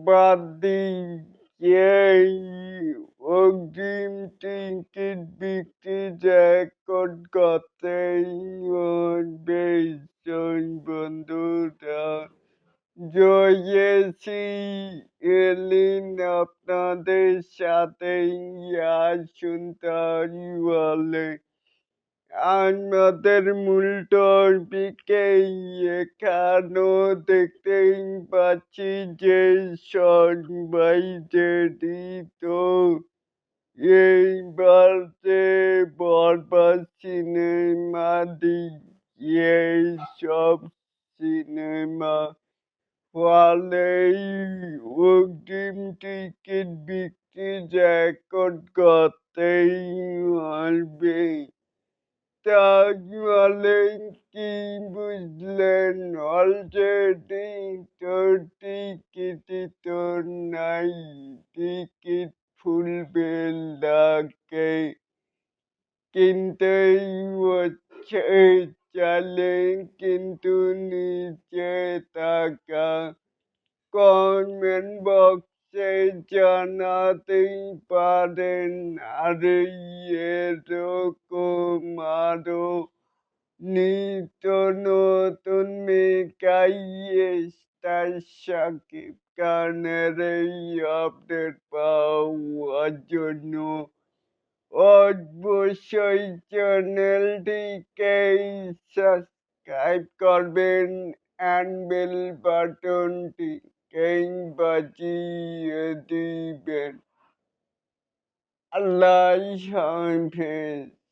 বাদ দিয়ে অগ্রিম টিকিট বিক্রি রেকর্ড করতেই হবে বন্ধুরা। জয়েছি এলিন আপনাদের সাথেই আসুন বলে আমাদের মূল টপিকেই এখানেও দেখতেই পাচ্ছি যে সবাই রেডি তো এইবার যে বরবাদ সিনেমা এইসব সিনেমা হলেই অগ্রিম টিকিট বিক্রি রেকর্ড করতেই হবে। তাহলে কি বুঝলেন অলরেডি তো টিকিটই তো নাই, টিকিট ফুল বেলাকে কিনতেই হচ্ছে। চলেন কিন্তু নিচে টাকা কমেন্ট বক্সে জানাতেই পারেন। আর এরকম আরো নিত্য নতুন মেকাই স্টার সাকিব খানের এই আপডেট পাওয়ার জন্য অবশ্যই চ্যানেলটিকে সাবস্ক্রাইব করবেন অ্যান্ড বেল বাটনটিকে বাজিয়ে দিবেন। আল্লাহ হাফেজ।